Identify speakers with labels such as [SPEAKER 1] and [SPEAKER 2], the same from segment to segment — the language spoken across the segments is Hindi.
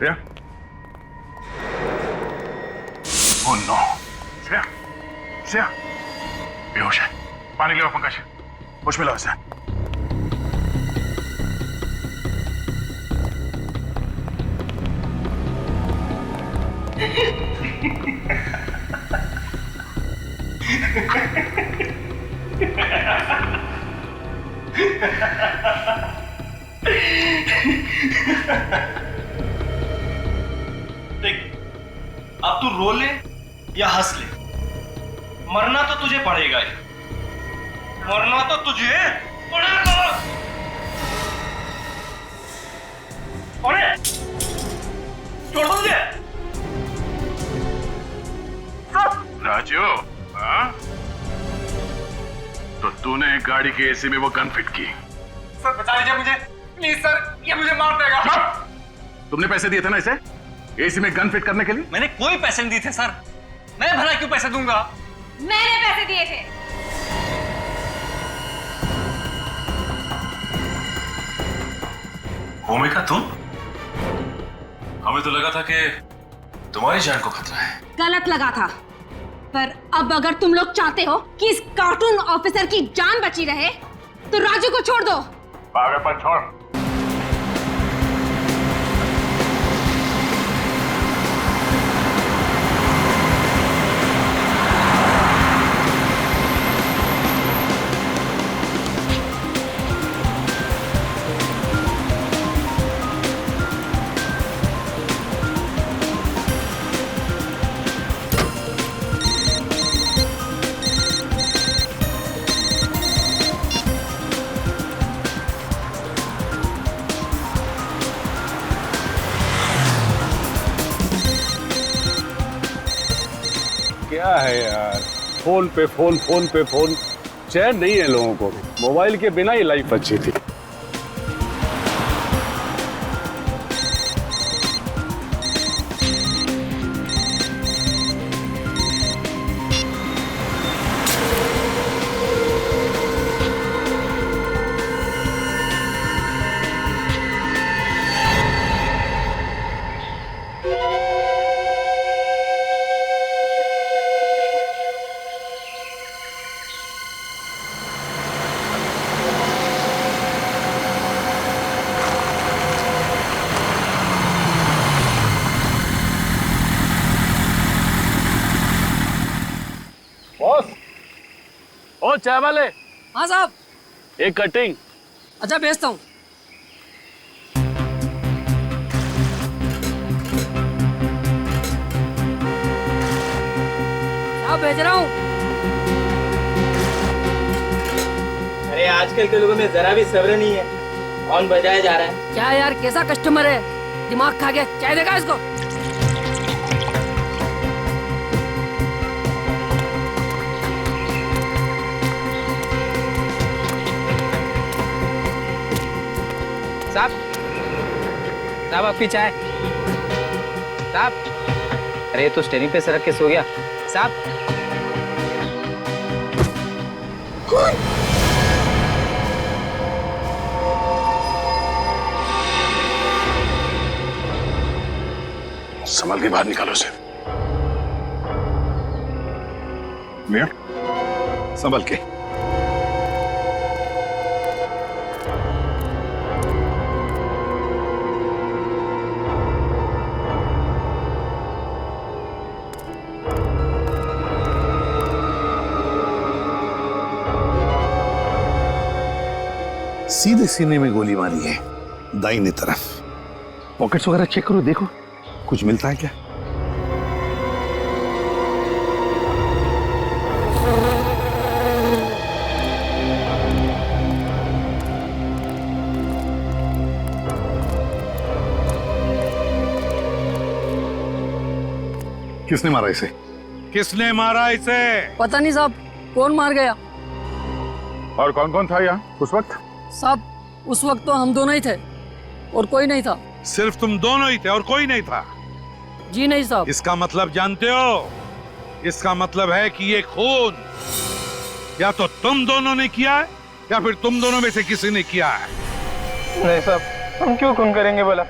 [SPEAKER 1] श्रेया, ओह नो, श्रेया, श्रेया, बेहोश है। पानी ले पंकज, होश में लाओ इसे।
[SPEAKER 2] देख, अब तू रो ले या हंस ले, मरना तो तुझे पड़ेगा ही। मरना तो तुझे पड़ेगा। अरे छोड़ दो मुझे।
[SPEAKER 1] राजू, हाँ? तो तूने गाड़ी के एसी में वो गन फिट की?
[SPEAKER 3] सर बचा लीजिए मुझे प्लीज सर, ये मुझे मार देगा।
[SPEAKER 1] तुमने पैसे दिए थे ना इसे एसी में गन फिट करने के लिए?
[SPEAKER 2] मैंने कोई पैसे नहीं दिए थे सर। मैं भला क्यों पैसे दूंगा?
[SPEAKER 4] मैंने पैसे दिए थे।
[SPEAKER 5] भूमिका, तुम? हमें तो लगा था कि तुम्हारी जान को खतरा है।
[SPEAKER 4] गलत लगा था, पर अब अगर तुम लोग चाहते हो कि इस कार्टून ऑफिसर की जान बची रहे तो राजू को छोड़ दो।
[SPEAKER 1] पागलपन छोड़।
[SPEAKER 6] क्या है यार, फोन पे फोन, फोन पे फोन, चैन नहीं है लोगों को। मोबाइल के बिना ही लाइफ अच्छी थी। बॉस, ओ चाय वाले।
[SPEAKER 7] हाँ साहब।
[SPEAKER 6] एक कटिंग।
[SPEAKER 7] अच्छा भेजता हूँ। साहब भेज रहा हूँ।
[SPEAKER 8] अरे आजकल के लोगों में जरा भी सब्र नहीं है, कौन बजाया जा रहा है।
[SPEAKER 7] क्या यार, कैसा कस्टमर है, दिमाग खा गया। चाय देगा इसको।
[SPEAKER 8] साहब, साहब आपकी चाय। साहब, अरे तो स्टेरिंग पे सर रख के सो गया। साहब,
[SPEAKER 1] संभल के बाहर निकालो उसे। मियां, संभल के।
[SPEAKER 9] सीधे सीने में गोली मारी है, दाहिने तरफ। पॉकेट्स वगैरह चेक करो, देखो कुछ मिलता है क्या।
[SPEAKER 1] किसने मारा इसे?
[SPEAKER 6] किसने मारा इसे?
[SPEAKER 7] पता नहीं साहब, कौन मार गया।
[SPEAKER 1] और कौन कौन था यहाँ उस वक्त?
[SPEAKER 7] साहब उस वक्त तो हम दोनों ही थे और कोई नहीं था।
[SPEAKER 6] सिर्फ तुम दोनों ही थे और कोई नहीं था?
[SPEAKER 7] जी नहीं साहब।
[SPEAKER 6] इसका मतलब जानते हो? इसका मतलब है कि ये खून या तो तुम दोनों ने किया है या फिर तुम दोनों में से किसी ने किया है।
[SPEAKER 8] नहीं साहब, हम क्यों खून करेंगे बोला।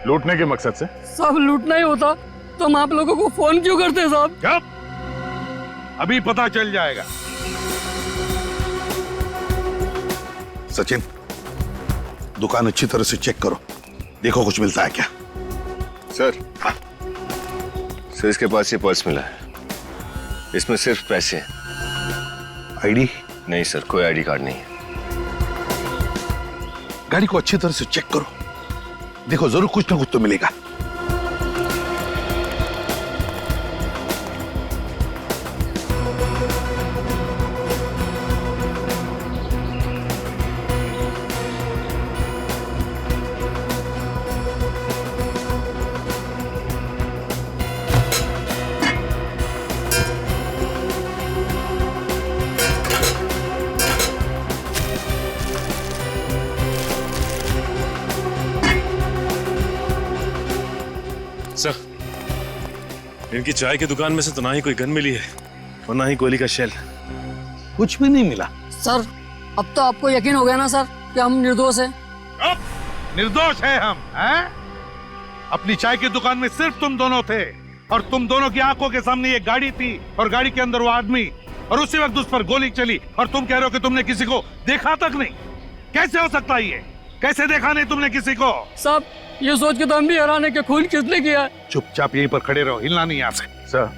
[SPEAKER 1] लूटने के मकसद से?
[SPEAKER 7] सब लूटना ही होता तो हम आप लोगों को फोन क्यों करते साहब?
[SPEAKER 9] चुप, अभी पता चल जाएगा। सचिन, दुकान अच्छी तरह से चेक करो, देखो कुछ मिलता है क्या।
[SPEAKER 10] सर, सर इसके पास ये पर्स मिला है, इसमें सिर्फ पैसे हैं।
[SPEAKER 9] आईडी?
[SPEAKER 10] नहीं सर, कोई आईडी कार्ड नहीं है।
[SPEAKER 9] गाड़ी को अच्छी तरह से चेक करो, देखो जरूर कुछ ना कुछ तो मिलेगा।
[SPEAKER 5] सर, इनकी चाय की दुकान में से तो ना ही कोई गन मिली है और ना ही गोली का शेल।
[SPEAKER 9] कुछ भी नहीं मिला।
[SPEAKER 7] सर, अब तो आपको यकीन हो गया ना सर कि हम निर्दोष हैं?
[SPEAKER 9] अब निर्दोष है हम, हैं? अपनी चाय की दुकान में सिर्फ तुम दोनों थे और तुम दोनों की आंखों के सामने ये गाड़ी थी और गाड़ी के अंदर वो आदमी, और उसी वक्त उस पर गोली चली और तुम कह रहे हो कि तुमने किसी को देखा तक नहीं। कैसे हो सकता है ये? कैसे देखा नहीं तुमने किसी को?
[SPEAKER 7] साहब, ये सोच के तो हम भी हैरान है कि खून किसने किया है।
[SPEAKER 9] चुपचाप यहीं पर खड़े रहो, हिलना नहीं यहाँ से।
[SPEAKER 1] सर,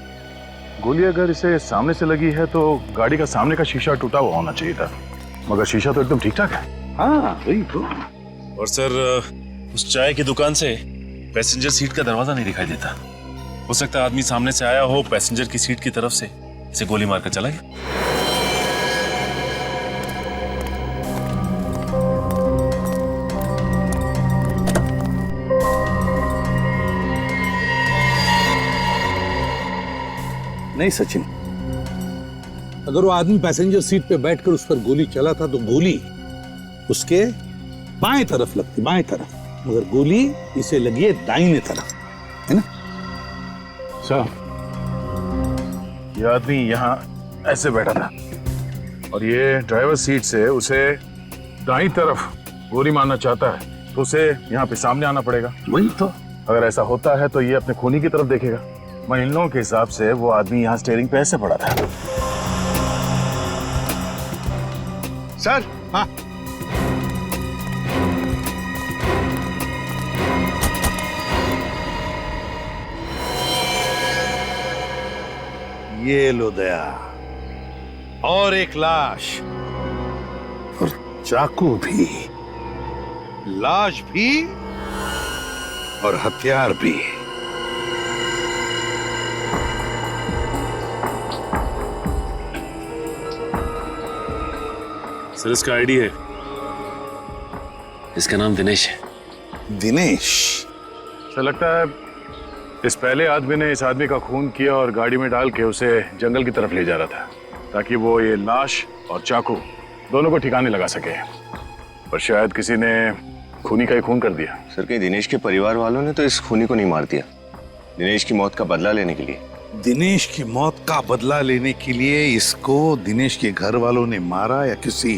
[SPEAKER 1] गोली अगर इसे सामने से लगी है तो गाड़ी का सामने का शीशा टूटा हुआ होना चाहिए था, मगर शीशा तो एकदम ठीक ठाक है।
[SPEAKER 9] हाँ वही तो।
[SPEAKER 5] और सर, उस चाय की दुकान से पैसेंजर सीट का दरवाजा नहीं दिखाई देता। हो सकता है आदमी सामने से आया हो, पैसेंजर की सीट की तरफ से इसे गोली मारकर चला गया।
[SPEAKER 9] नहीं सचिन, अगर वो आदमी पैसेंजर सीट पे बैठकर उस पर गोली चला था तो गोली उसके बाएं तरफ लगती, बाएं तरफ, मगर गोली इसे लगी है दाहिने तरफ, है ना?
[SPEAKER 1] सर, ये आदमी यहाँ ऐसे बैठा था और ये ड्राइवर सीट से उसे दाईं तरफ गोली मारना चाहता है तो उसे यहाँ पे सामने आना पड़ेगा।
[SPEAKER 9] वही तो।
[SPEAKER 1] अगर ऐसा होता है तो ये अपने खूनी की तरफ देखेगा। मैं इन लोगों के हिसाब से वो आदमी यहाँ स्टीयरिंग पे ऐसे पड़ा था।
[SPEAKER 9] सर, हाँ, ये लो दया, और एक लाश, और चाकू भी, लाश भी और हथियार भी।
[SPEAKER 5] सर, इसका आईडी है, इसका नाम दिनेश है।
[SPEAKER 9] दिनेश?
[SPEAKER 1] ऐसा लगता है इस पहले आदमी ने इस आदमी का खून किया और गाड़ी में डाल के उसे जंगल की तरफ ले जा रहा था ताकि वो ये लाश और चाकू दोनों को ठिकाने लगा सके, पर शायद किसी ने खूनी का ही खून कर दिया।
[SPEAKER 10] सर, कहीं दिनेश के परिवार वालों ने तो इस खूनी को नहीं मार दिया, दिनेश की मौत का बदला लेने के लिए?
[SPEAKER 9] दिनेश की मौत का बदला लेने के लिए इसको दिनेश के घर वालों ने मारा या किसी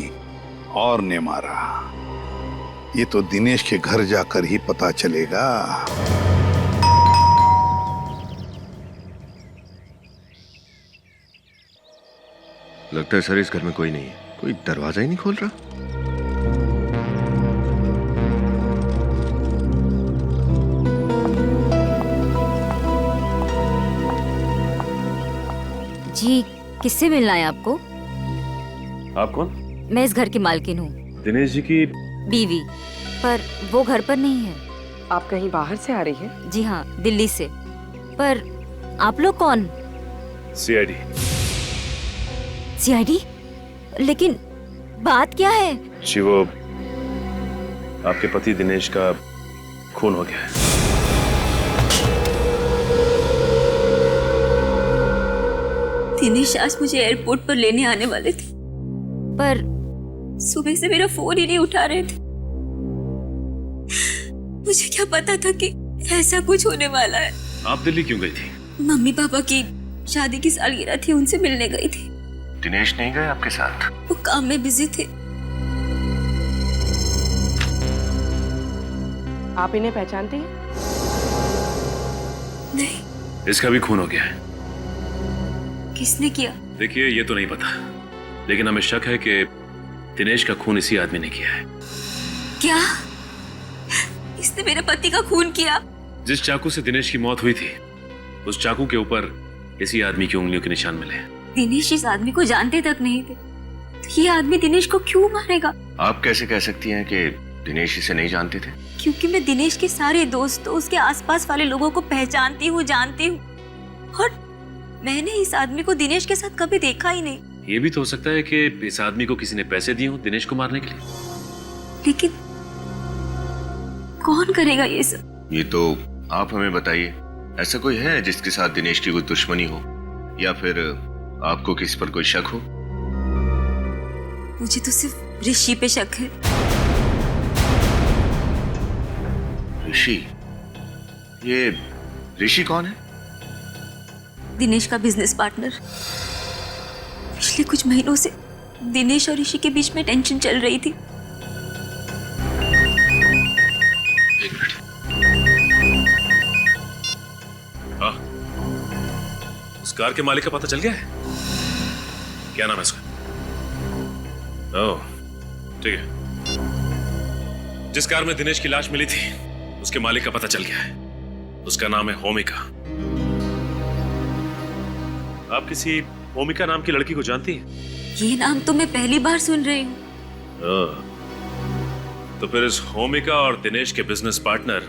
[SPEAKER 9] और ने मारा, ये तो दिनेश के घर जाकर ही पता चलेगा।
[SPEAKER 10] लगता है सर इस घर में कोई नहीं है, कोई दरवाजा ही नहीं खोल रहा।
[SPEAKER 11] जी, किससे मिलना है आपको?
[SPEAKER 5] आप कौन?
[SPEAKER 11] मैं इस घर की मालकिन हूँ,
[SPEAKER 5] दिनेश जी की
[SPEAKER 11] बीवी, पर वो घर पर नहीं है।
[SPEAKER 12] आप कहीं बाहर से आ रही हैं?
[SPEAKER 11] जी हाँ, दिल्ली से। पर आप लोग कौन?
[SPEAKER 5] सीआईडी।
[SPEAKER 11] सीआईडी? लेकिन बात क्या है?
[SPEAKER 5] जी, वो आपके पति दिनेश का खून हो गया है।
[SPEAKER 11] दिनेश आज मुझे एयरपोर्ट पर लेने आने वाले थे, पर सुबह से मेरा फोन ही नहीं उठा रहे थे। मुझे क्या पता था कि ऐसा कुछ होने वाला है।
[SPEAKER 5] आप दिल्ली क्यों गई थी?
[SPEAKER 11] मम्मी पापा की शादी की सालगिरह थी, उनसे मिलने गई थी।
[SPEAKER 10] दिनेश नहीं गए आपके साथ?
[SPEAKER 11] वो काम में बिजी थे।
[SPEAKER 12] आप इन्हें पहचानती हैं?
[SPEAKER 11] नहीं।
[SPEAKER 5] इसका भी खून हो गया है।
[SPEAKER 11] किसने किया?
[SPEAKER 5] देखिए, ये तो नहीं पता, लेकिन हमें शक है कि दिनेश का खून इसी आदमी ने किया है।
[SPEAKER 11] क्या? इसने मेरे पति का खून किया?
[SPEAKER 5] जिस चाकू से दिनेश की मौत हुई थी, उस चाकू के ऊपर इसी आदमी की उंगलियों के निशान मिले।
[SPEAKER 11] दिनेश इस आदमी को जानते तक नहीं थे, तो ये आदमी दिनेश को क्यों मारेगा?
[SPEAKER 10] आप कैसे कह सकती हैं कि दिनेश इसे नहीं जानते थे?
[SPEAKER 11] क्योंकि मैं दिनेश के सारे दोस्तों, उसके आसपास वाले लोगों को पहचानती हूँ, जानती हूँ, और मैंने इस आदमी को दिनेश के साथ कभी देखा ही नहीं।
[SPEAKER 5] ये भी तो हो सकता है कि इस आदमी को किसी ने पैसे दिए हों दिनेश को मारने के लिए।
[SPEAKER 11] लेकिन कौन करेगा ये सब?
[SPEAKER 10] ये तो आप हमें बताइए। ऐसा कोई है जिसके साथ दिनेश की कोई दुश्मनी हो, या फिर आपको किसी पर कोई शक हो?
[SPEAKER 11] मुझे तो सिर्फ ऋषि पे शक है।
[SPEAKER 10] ऋषि? ये ऋषि कौन है?
[SPEAKER 11] दिनेश का बिजनेस पार्टनर। पिछले कुछ महीनों से दिनेश और ऋषि के बीच में टेंशन चल रही थी।
[SPEAKER 10] एक मिनट।
[SPEAKER 5] हाँ, उस कार के मालिक का पता चल गया है? क्या नाम है उसका? ओह, ठीक है। जिस कार में दिनेश की लाश मिली थी, उसके मालिक का पता चल गया है। उसका नाम है होमिका। आप किसी होमिका नाम की लड़की को जानती हैं?
[SPEAKER 11] ये नाम तो मैं पहली बार सुन रही हूँ।
[SPEAKER 5] तो फिर इस होमिका और दिनेश के बिजनेस पार्टनर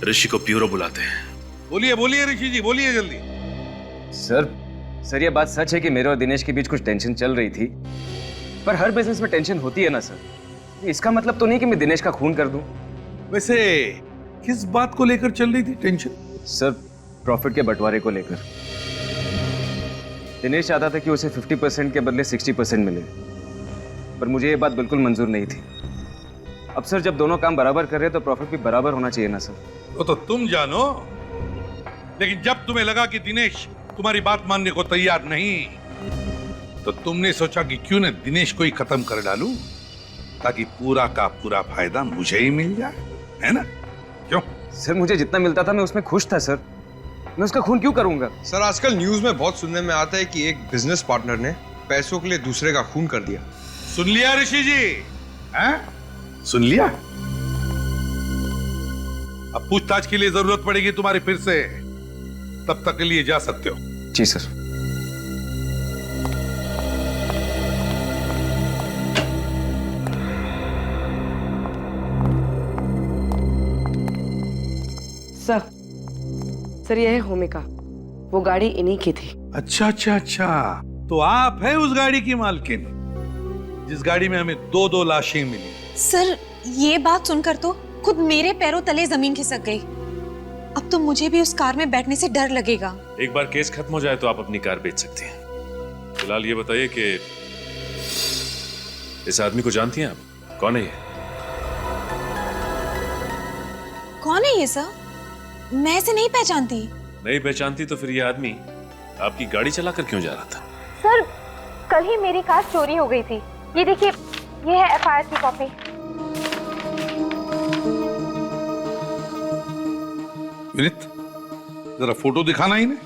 [SPEAKER 5] ऋषि को ब्यूरो बुलाते हैं।
[SPEAKER 9] बोलिए बोलिए ऋषि जी, बोलिए जल्दी।
[SPEAKER 8] सर ये बात सच है कि मेरे और दिनेश के बीच कुछ टेंशन चल रही थी, पर हर बिजनेस में टेंशन होती है ना सर। इसका मतलब तो नहीं कि मैं दिनेश का खून कर दूं।
[SPEAKER 9] वैसे किस बात को लेकर चल रही थी टेंशन?
[SPEAKER 8] सर, प्रॉफिट के बंटवारे को लेकर। दिनेश चाहता था कि उसे 50% के बदले 60% मिले, पर मुझे ये बात बिल्कुल मंजूर नहीं थी। अब सर, जब दोनों काम बराबर कर रहे हैं तो प्रॉफिट भी बराबर होना चाहिए ना सर।
[SPEAKER 9] वो तो तुम जानो, लेकिन जब तुम्हें लगा कि दिनेश तुम्हारी बात मानने को तैयार नहीं, तो तुमने सोचा कि क्यों न दिनेश को ही खत्म कर डालूं, ताकि पूरा का पूरा फायदा मुझे ही मिल जाए, है ना? क्यों?
[SPEAKER 8] सर, मुझे जितना मिलता था मैं उसमें खुश था सर। मैं उसका खून क्यों करूंगा?
[SPEAKER 13] सर, आजकल न्यूज में बहुत सुनने में आता है कि एक बिजनेस पार्टनर ने पैसों के लिए दूसरे का खून कर दिया।
[SPEAKER 9] सुन लिया ऋषि जी? हैं? सुन लिया? अब पूछताछ के लिए जरूरत पड़ेगी तुम्हारी फिर से, तब तक के लिए जा सकते हो।
[SPEAKER 8] जी सर।
[SPEAKER 12] सर यह है होमिका, वो गाड़ी इन्हीं की थी।
[SPEAKER 9] अच्छा अच्छा अच्छा, तो आप है उस गाड़ी की मालकिन जिस गाड़ी में हमें 2-2 लाशें मिली।
[SPEAKER 4] सर, ये बात सुनकर तो खुद मेरे पैरों तले जमीन खिसक गई। अब तो मुझे भी उस कार में बैठने से डर लगेगा।
[SPEAKER 5] एक बार केस खत्म हो जाए तो आप अपनी कार बेच सकती हैं। फिलहाल ये बताइए कि इस आदमी को जानती हैं आप? कौन है ये?
[SPEAKER 4] कौन है ये सर? मैं इसे नहीं पहचानती।
[SPEAKER 5] नहीं पहचानती तो फिर ये आदमी आपकी गाड़ी चलाकर क्यों जा रहा था?
[SPEAKER 14] सर, कल ही मेरी कार चोरी हो गई थी। ये देखिए, ये है एफआईआर की कॉपी।
[SPEAKER 9] विनीत, जरा फोटो दिखाना इन्हें।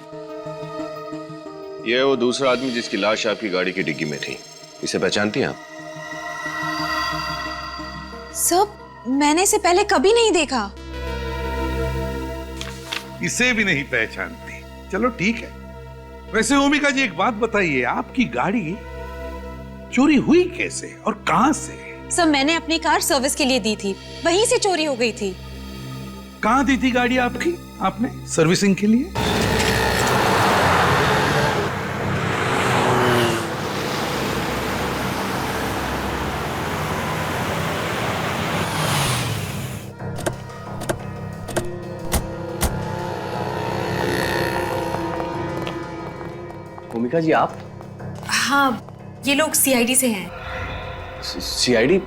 [SPEAKER 10] यह वो दूसरा आदमी जिसकी लाश आपकी गाड़ी की डिग्गी में थी। इसे पहचानती हैं आप?
[SPEAKER 4] सर, मैंने इसे पहले कभी नहीं देखा।
[SPEAKER 9] इसे भी नहीं पहचानती? चलो ठीक है। वैसे होमिका जी, एक बात बताइए, आपकी गाड़ी चोरी हुई कैसे और कहां से?
[SPEAKER 4] सर, मैंने अपनी कार सर्विस के लिए दी थी, वहीं से चोरी हो गई थी।
[SPEAKER 9] कहां दी थी गाड़ी आपकी आपने सर्विसिंग के लिए?
[SPEAKER 8] होमिका जी, आप?
[SPEAKER 4] हाँ, ये लोग सीआईडी से हैं।
[SPEAKER 8] सीआईडी?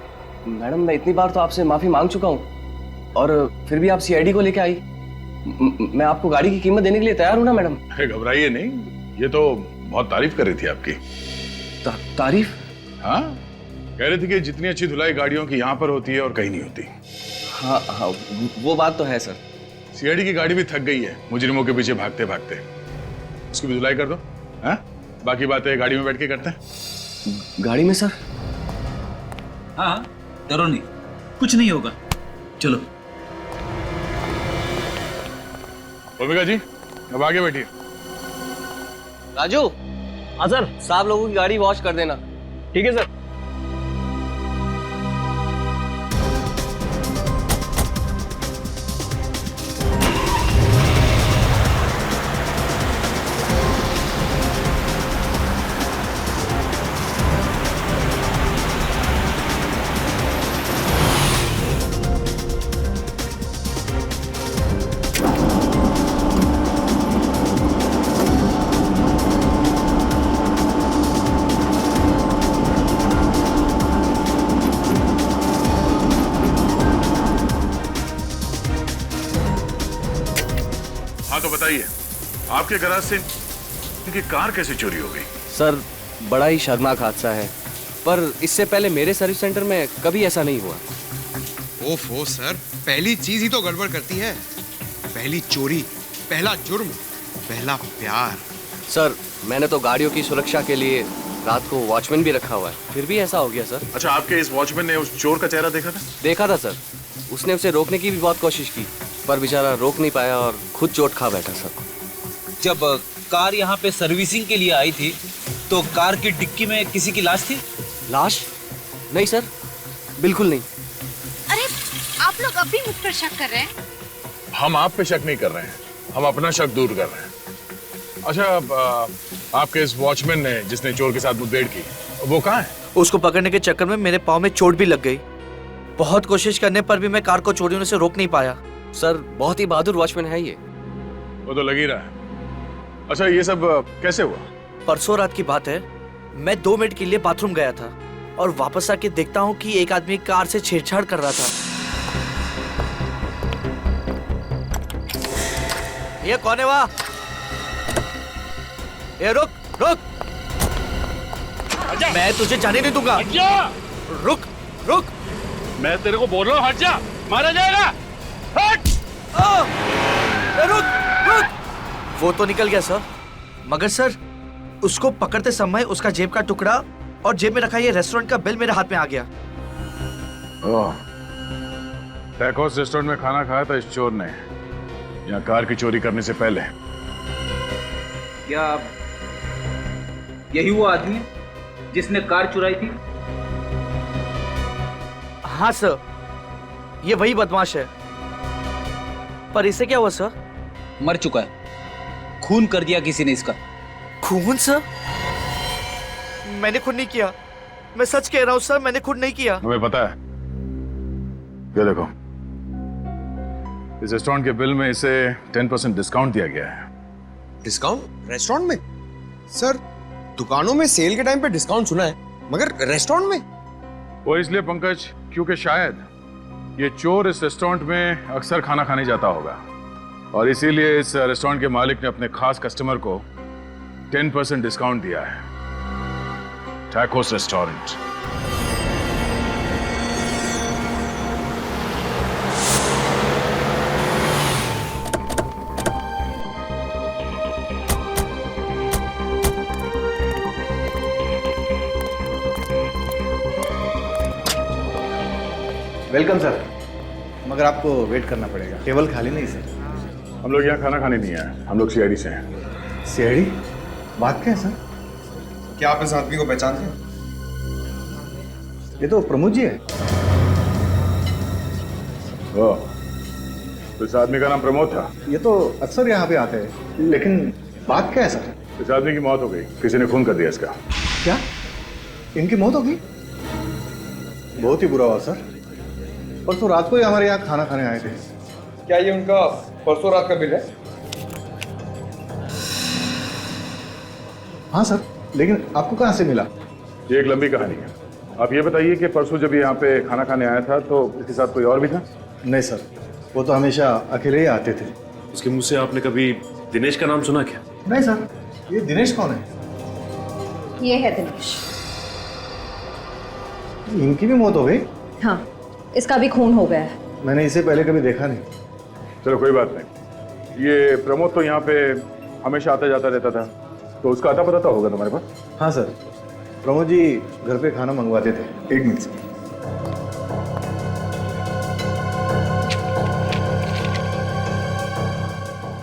[SPEAKER 8] मैडम, मैं इतनी बार तो आपसे माफी मांग चुका हूँ, और फिर भी आप सीआईडी को लेके आई। मैं आपको गाड़ी की कीमत देने के लिए तैयार हूँ ना मैडम।
[SPEAKER 1] घबराइए नहीं, ये तो बहुत तारीफ कर रही थी आपकी।
[SPEAKER 8] तारीफ?
[SPEAKER 1] हाँ, कह रही थी कि जितनी अच्छी धुलाई गाड़ियों की यहाँ पर होती है और कहीं नहीं होती।
[SPEAKER 8] हाँ हाँ, वो बात तो है सर।
[SPEAKER 1] सीआईडी की गाड़ी भी थक गई है मुजरिमों के पीछे भागते भागते। उसकी भी धुलाई कर दो। हाँ, बाकी बातें गाड़ी में बैठ के करते हैं।
[SPEAKER 8] गाड़ी में सर?
[SPEAKER 2] हाँ, डरो नहीं, कुछ नहीं होगा। चलो।
[SPEAKER 1] भूमिका जी, अब आगे बैठिए।
[SPEAKER 8] राजू। हाँ सर। साहब लोगों की गाड़ी वॉश कर देना। ठीक है सर।
[SPEAKER 1] हाँ तो बताइए, आपके गैराज से इनकी कार कैसे चोरी हो गई?
[SPEAKER 8] सर, बड़ा ही शर्मनाक हादसा है, पर इससे पहले मेरे सर्विस सेंटर में कभी ऐसा नहीं हुआ।
[SPEAKER 13] ओफो सर, पहली चीज ही तो गड़बड़ करती है। पहली चोरी, पहला जुर्म, पहला प्यार।
[SPEAKER 8] सर, मैंने तो गाड़ियों की सुरक्षा के लिए रात को वॉचमैन भी रखा हुआ है, फिर भी ऐसा हो गया सर।
[SPEAKER 1] अच्छा, आपके इस वॉचमैन ने उस चोर का चेहरा देखा था?
[SPEAKER 8] देखा था सर, उसने उसे रोकने की भी बहुत कोशिश की, पर बेचारा रोक नहीं पाया और खुद चोट खा बैठा सर।
[SPEAKER 2] जब कार यहाँ पे सर्विसिंग के लिए आई थी तो कार की डिक्की में किसी की लाश थी?
[SPEAKER 8] लाश? नहीं सर, बिल्कुल नहीं।
[SPEAKER 4] अरे आप लोग अब भी मुझ पर शक कर रहे हैं?
[SPEAKER 1] हम आप पे शक नहीं कर रहे हैं, हम अपना शक दूर कर रहे हैं। अच्छा, आपके इस वॉचमैन ने जिसने चोर के साथ मुठभेड़ की, वो कहाँ है?
[SPEAKER 2] उसको पकड़ने के चक्कर में मेरे पाँव में चोट भी लग गई। बहुत कोशिश करने पर भी मैं कार को चोरी होने से रोक नहीं पाया।
[SPEAKER 8] सर, बहुत ही बहादुर वॉचमैन है ये।
[SPEAKER 1] वो तो लग ही रहा है। अच्छा, ये सब कैसे हुआ?
[SPEAKER 2] परसों रात की बात है, मैं 2 मिनट के लिए बाथरूम गया था और वापस आके देखता हूँ कि एक आदमी कार से छेड़छाड़ कर रहा था। ये कौन है वहाँ? ये रुक रुक, मैं तुझे जाने नहीं दूंगा। रुक रुक,
[SPEAKER 6] मैं तेरे को बोल रहा हूँ, हट जा, मारा जाएगा। हट!
[SPEAKER 2] रुक रुक। वो तो निकल गया सर, मगर सर उसको पकड़ते समय उसका जेब का टुकड़ा और जेब में रखा ये रेस्टोरेंट का बिल मेरे हाथ में आ गया।
[SPEAKER 1] टेक हाउस रेस्टोरेंट में खाना खाया था इस चोर ने, यहाँ कार की चोरी करने से पहले।
[SPEAKER 2] क्या यही वो आदमी जिसने कार चुराई थी? हाँ सर, ये वही बदमाश है। पर इसे क्या हुआ सर?
[SPEAKER 15] मर चुका है, खून कर दिया किसी ने इसका।
[SPEAKER 2] खून सर? मैंने खून नहीं किया, मैं सच कह रहा हूँ सर, मैंने खून नहीं किया।
[SPEAKER 1] हमें पता है। ये देखो, इस रेस्टोरेंट के बिल में इसे 10% डिस्काउंट दिया गया है।
[SPEAKER 13] डिस्काउंट? रेस्टोरेंट में? सर, दुकानों में सेल के टाइम पे डिस्काउंट सुना है, मगर रेस्टोरेंट में?
[SPEAKER 1] वो इसलिए पंकज, क्योंकि शायद ये चोर इस रेस्टोरेंट में अक्सर खाना खाने जाता होगा और इसीलिए इस रेस्टोरेंट के मालिक ने अपने खास कस्टमर को 10% डिस्काउंट दिया है। Tacos restaurant.
[SPEAKER 16] वेलकम सर, मगर आपको वेट करना पड़ेगा, टेबल खाली नहीं सर।
[SPEAKER 1] हम लोग यहाँ खाना खाने नहीं आए, हम लोग सीआईडी से हैं।
[SPEAKER 16] सीआईडी? बात क्या है सर?
[SPEAKER 13] क्या आप इस आदमी को पहचानते हैं?
[SPEAKER 16] ये तो प्रमोद जी है।
[SPEAKER 1] ओ, तो इस आदमी का नाम प्रमोद था?
[SPEAKER 16] ये तो अक्सर यहाँ पे आते हैं, लेकिन बात क्या है सर?
[SPEAKER 1] इस आदमी की मौत हो गई, किसी ने खून कर दिया इसका।
[SPEAKER 16] क्या? इनकी मौत हो गई? बहुत ही बुरा हुआ सर। परसों रात को ही हमारे यहाँ खाना खाने आए थे।
[SPEAKER 13] क्या ये उनका परसों रात का बिल है?
[SPEAKER 16] हाँ सर, लेकिन आपको कहाँ से मिला?
[SPEAKER 1] ये एक लंबी कहानी है। आप ये बताइए कि परसों जब यहाँ पे खाना खाने आया था तो इसके साथ कोई और भी था?
[SPEAKER 16] नहीं सर, वो तो हमेशा अकेले ही आते थे।
[SPEAKER 5] उसके मुंह से आपने कभी दिनेश का नाम सुना क्या?
[SPEAKER 16] नहीं सर, ये दिनेश कौन है?
[SPEAKER 4] ये है दिनेश।
[SPEAKER 16] इनकी भी मौत हो गई?
[SPEAKER 4] हाँ, इसका भी खून हो गया है।
[SPEAKER 16] मैंने इसे पहले कभी देखा नहीं।
[SPEAKER 1] चलो कोई बात नहीं। ये प्रमोद तो यहाँ पे हमेशा आता जाता रहता था, तो उसका आता पता तो होगा तुम्हारे पास?
[SPEAKER 16] हाँ सर, प्रमोद जी घर पे खाना मंगवाते थे। 1 मिनट से।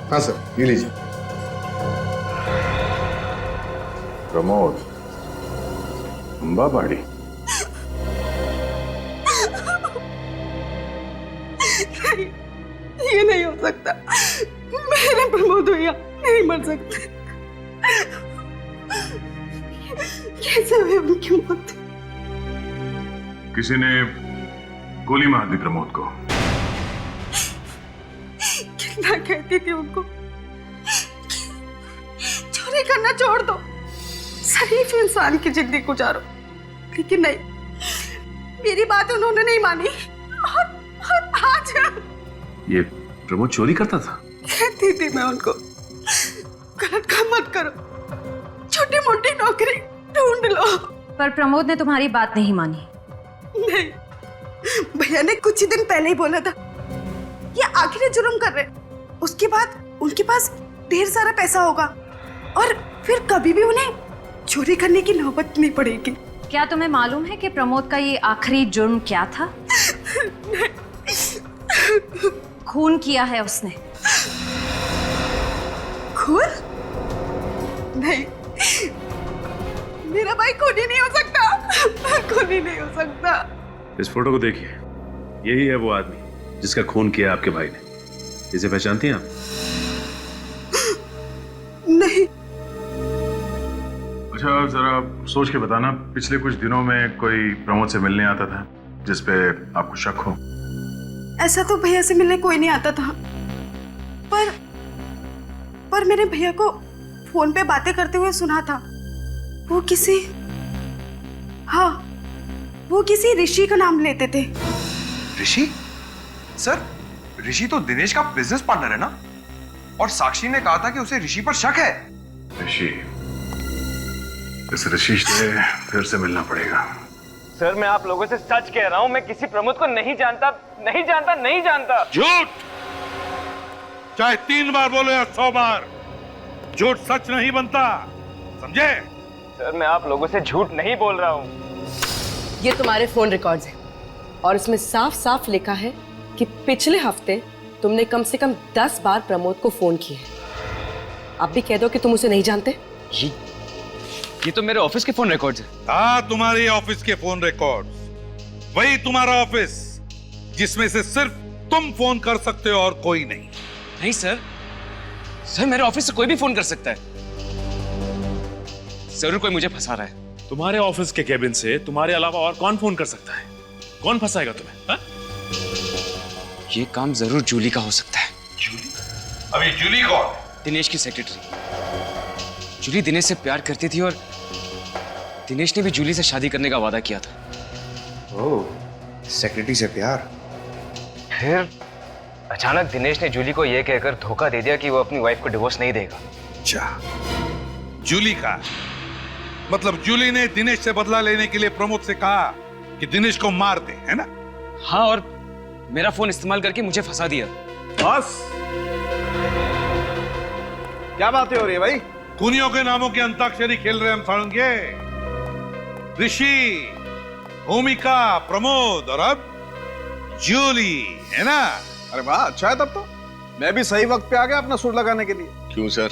[SPEAKER 16] हाँ सर, ये लीजिए।
[SPEAKER 1] प्रमोद अंबा बाड़ी।
[SPEAKER 12] नहीं, ये नहीं हो सकता। मेरे प्रमोद भैया नहीं मर सकते। कैसे हुई उनकी मौत?
[SPEAKER 1] किसी ने गोली मार दी प्रमोद को।
[SPEAKER 12] कितना कहती थी उनको चोरी करना छोड़ दो, शरीफ इंसान की जिंदगी गुजारो, लेकिन नहीं, मेरी बात उन्होंने नहीं मानी। और आज
[SPEAKER 5] ये प्रमोद चोरी करता था?
[SPEAKER 12] कहती थी मैं उनको गलत काम मत करो, छोटी मोटी नौकरी ढूंढ लो।
[SPEAKER 4] पर प्रमोद ने तुम्हारी बात नहीं मानी।
[SPEAKER 12] नहीं, भैया ने कुछ ही दिन पहले ही बोला था ये आखिरी जुर्म कर रहे, उसके बाद उनके पास ढेर सारा पैसा होगा और फिर कभी भी उन्हें चोरी करने की नौबत नहीं पड़ेगी।
[SPEAKER 4] क्या तुम्हें मालूम है कि प्रमोद का ये आखिरी जुर्म क्या था? खून किया है उसने।
[SPEAKER 12] खून? नहीं, मेरा भाई खूनी नहीं हो सकता, खूनी नहीं हो सकता।
[SPEAKER 5] इस फोटो को देखिए, यही है वो आदमी जिसका खून किया आपके भाई ने। इसे पहचानती हैं आप?
[SPEAKER 12] नहीं।
[SPEAKER 1] अच्छा जरा सोच के बताना, पिछले कुछ दिनों में कोई प्रमोद से मिलने आता था जिसपे आपको शक हो?
[SPEAKER 12] ऐसा तो भैया से मिलने कोई नहीं आता था, पर मैंने भैया को फोन पे बातें करते हुए सुना था। वो किसी ऋषि का नाम लेते थे।
[SPEAKER 13] ऋषि? सर, ऋषि तो दिनेश का बिजनेस पार्टनर है ना? और साक्षी ने कहा था कि उसे ऋषि पर शक है।
[SPEAKER 1] ऋषि? इस ऋषि से फिर से मिलना पड़ेगा।
[SPEAKER 2] सर मैं आप लोगों से सच कह रहा हूं, मैं किसी प्रमोद को नहीं जानता।
[SPEAKER 9] झूठ! चाहे 3 बार बोलो या 100 बार, झूठ सच नहीं बनता, समझे?
[SPEAKER 2] सर मैं आप लोगों से झूठ नहीं बोल रहा हूं।
[SPEAKER 12] ये तुम्हारे फोन रिकॉर्ड्स हैं और इसमें साफ साफ लिखा है कि पिछले हफ्ते तुमने कम से कम 10 बार प्रमोद को फोन किए। आप भी कह दो कि तुम उसे नहीं जानते।
[SPEAKER 8] ये तो मेरे ऑफिस के फोन रिकॉर्ड्स हैं।
[SPEAKER 9] हाँ, तुम्हारी ऑफिस के फोन रिकॉर्ड्स। वही तुम्हारा ऑफिस जिसमें से सिर्फ तुम फोन कर सकते हो और कोई नहीं।
[SPEAKER 8] नहीं सर, मेरे ऑफिस से कोई भी फोन कर सकता है। जरूर कोई मुझे फंसा रहा है।
[SPEAKER 5] तुम्हारे ऑफिस के केबिन से तुम्हारे अलावा और कौन फोन कर सकता है? कौन फंसाएगा तुम्हें? हा?
[SPEAKER 8] ये काम जरूर जूली का हो सकता है।
[SPEAKER 9] जूली? अभी जूली कौन?
[SPEAKER 8] दिनेश की सेक्रेटरी। जूली दिनेश से प्यार करती थी और दिनेश ने भी जूली से शादी करने का वादा किया था।
[SPEAKER 13] ओह, सेक्रेटरी से प्यार।
[SPEAKER 8] फिर अचानक दिनेश ने जूली को यह कहकर धोखा दे दिया कि वो अपनी वाइफ को डिवोर्स नहीं देगा।
[SPEAKER 9] अच्छा, जूली का मतलब जूली ने दिनेश से बदला लेने के लिए प्रमोद से कहा कि दिनेश को मार दे, है ना?
[SPEAKER 8] हाँ, और मेरा फोन इस्तेमाल करके मुझे फंसा दिया।
[SPEAKER 16] बस क्या बातें हो रही है भाई?
[SPEAKER 9] खूनियों के नामों की अंताक्षरी खेल रहे हम सारंगे। ऋषि, भूमिका, प्रमोद और अब जूली, है ना?
[SPEAKER 16] अरे वाह, अच्छा है। तब तो मैं भी सही वक्त पे आ गया अपना सुर लगाने के लिए।
[SPEAKER 10] क्यों सर,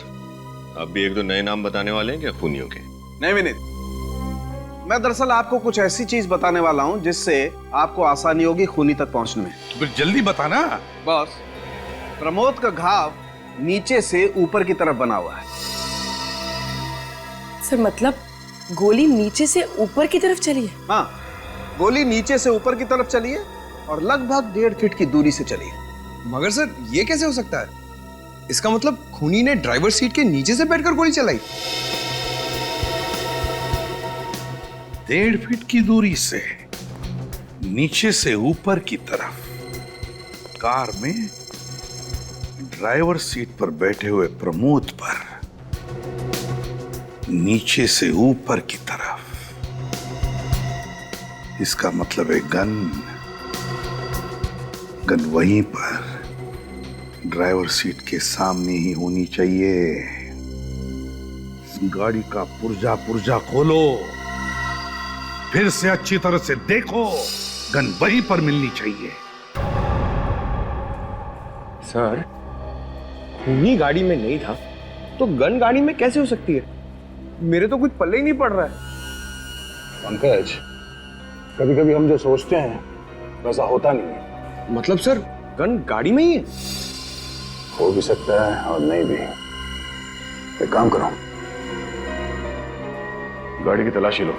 [SPEAKER 10] आप भी 1-2 नए नाम बताने वाले हैं क्या खूनियों के?
[SPEAKER 16] नहीं विनीत, मैं दरअसल आपको कुछ ऐसी चीज बताने वाला हूं जिससे आपको आसानी होगी खूनी तक पहुंचने में।
[SPEAKER 9] फिर जल्दी बताना।
[SPEAKER 16] बॉस, प्रमोद का घाव नीचे से ऊपर की तरफ बना हुआ है।
[SPEAKER 12] सर मतलब गोली नीचे से ऊपर की तरफ चली है?
[SPEAKER 16] हाँ, गोली नीचे से ऊपर की तरफ चली है और लगभग 1.5 फीट की दूरी से चली है।
[SPEAKER 13] मगर सर, ये कैसे हो सकता है? इसका मतलब खूनी ने ड्राइवर सीट के नीचे से बैठकर गोली चलाई।
[SPEAKER 9] 1.5 फीट की दूरी से नीचे से ऊपर की तरफ कार में ड्राइवर सीट पर बैठे हुए प्रमोद पर नीचे से ऊपर की तरफ। इसका मतलब है गन
[SPEAKER 16] गन वहीं पर ड्राइवर सीट के सामने ही होनी चाहिए।
[SPEAKER 9] गाड़ी का पुर्जा पुर्जा खोलो, फिर से अच्छी तरह से देखो, गन वहीं पर मिलनी चाहिए।
[SPEAKER 2] सर, खूनी गाड़ी में नहीं था तो गन गाड़ी में कैसे हो सकती है? मेरे तो कुछ पल्ले ही नहीं पड़ रहा है।
[SPEAKER 1] पंकज, कभी कभी हम जो सोचते हैं वैसा होता नहीं है।
[SPEAKER 2] मतलब सर, गन गाड़ी में ही है?
[SPEAKER 1] हो भी सकता है और नहीं भी। एक काम करो, गाड़ी की तलाशी लो।